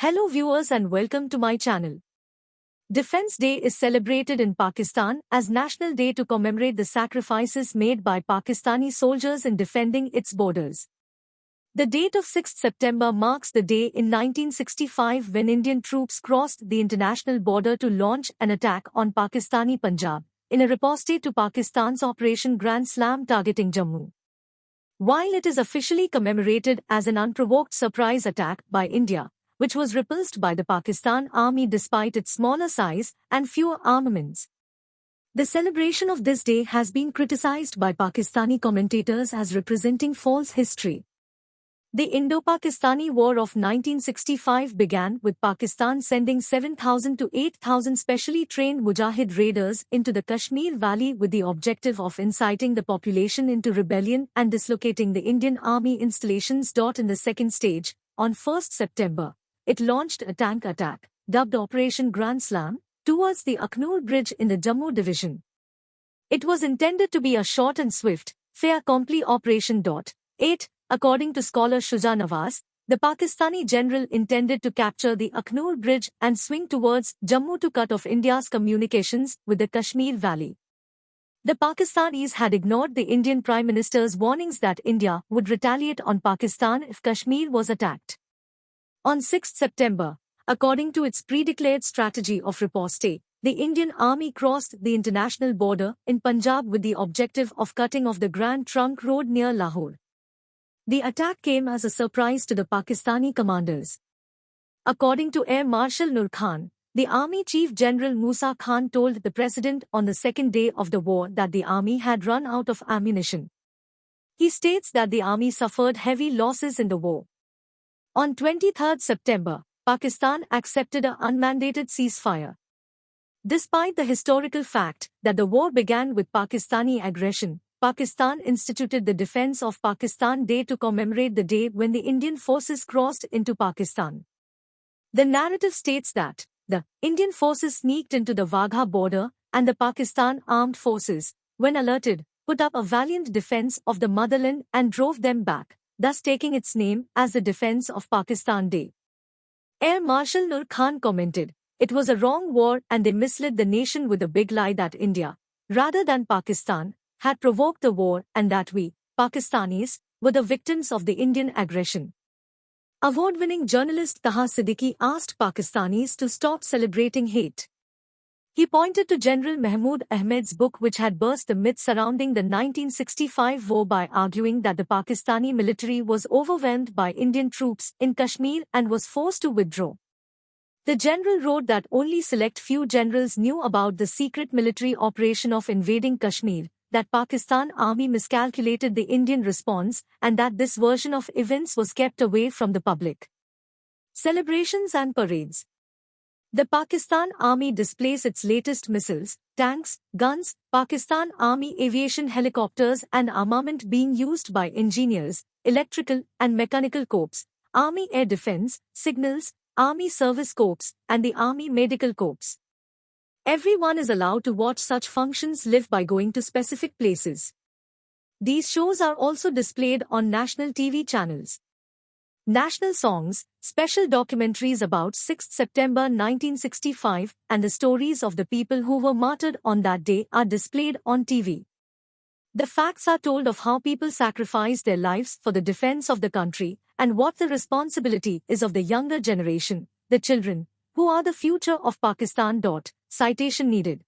Hello viewers and welcome to my channel. Defense Day is celebrated in Pakistan as National Day to commemorate the sacrifices made by Pakistani soldiers in defending its borders. The date of 6th September marks the day in 1965 when Indian troops crossed the international border to launch an attack on Pakistani Punjab, in a riposte to Pakistan's Operation Grand Slam targeting Jammu. While it is officially commemorated as an unprovoked surprise attack by India, which was repulsed by the Pakistan army despite its smaller size and fewer armaments. The celebration of this day has been criticized by Pakistani commentators as representing false history. The Indo-Pakistani War of 1965 began with Pakistan sending 7,000 to 8,000 specially trained Mujahid raiders into the Kashmir Valley with the objective of inciting the population into rebellion and dislocating the Indian Army installations. In the second stage, on 1st September, it launched a tank attack, dubbed Operation Grand Slam, towards the Aknoor Bridge in the Jammu division. It was intended to be a short and swift, fait accompli operation. 8. According to scholar Shuja Nawaz, the Pakistani general intended to capture the Aknoor Bridge and swing towards Jammu to cut off India's communications with the Kashmir Valley. The Pakistanis had ignored the Indian Prime Minister's warnings that India would retaliate on Pakistan if Kashmir was attacked. On 6 September, according to its pre-declared strategy of riposte, the Indian Army crossed the international border in Punjab with the objective of cutting off the Grand Trunk Road near Lahore. The attack came as a surprise to the Pakistani commanders. According to Air Marshal Nur Khan, the Army Chief General Musa Khan told the President on the second day of the war that the army had run out of ammunition. He states that the army suffered heavy losses in the war. On 23 September, Pakistan accepted an unmandated ceasefire. Despite the historical fact that the war began with Pakistani aggression, Pakistan instituted the Defense of Pakistan Day to commemorate the day when the Indian forces crossed into Pakistan. The narrative states that the Indian forces sneaked into the Wagha border and the Pakistan armed forces, when alerted, put up a valiant defense of the motherland and drove them back, thus taking its name as the Defense of Pakistan Day. Air Marshal Nur Khan commented, "It was a wrong war and they misled the nation with a big lie that India, rather than Pakistan, had provoked the war and that we, Pakistanis, were the victims of the Indian aggression." Award-winning journalist Taha Siddiqui asked Pakistanis to stop celebrating hate. He pointed to General Mahmood Ahmed's book which had burst the myth surrounding the 1965 war by arguing that the Pakistani military was overwhelmed by Indian troops in Kashmir and was forced to withdraw. The general wrote that only select few generals knew about the secret military operation of invading Kashmir, that Pakistan army miscalculated the Indian response, and that this version of events was kept away from the public. Celebrations and parades. The Pakistan Army displays its latest missiles, tanks, guns, Pakistan Army aviation helicopters and armament being used by engineers, electrical and mechanical corps, Army Air Defense, Signals, Army Service Corps, and the Army Medical Corps. Everyone is allowed to watch such functions live by going to specific places. These shows are also displayed on national TV channels. National songs, special documentaries about 6 September 1965 and the stories of the people who were martyred on that day are displayed on TV. The facts are told of how people sacrificed their lives for the defense of the country and what the responsibility is of the younger generation, the children, who are the future of Pakistan. Citation needed.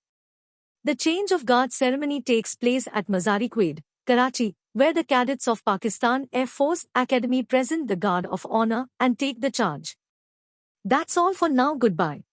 The change of guard ceremony takes place at Mazari Quaid, Karachi, where the cadets of Pakistan Air Force Academy present the Guard of Honor and take the charge. That's all for now. Goodbye.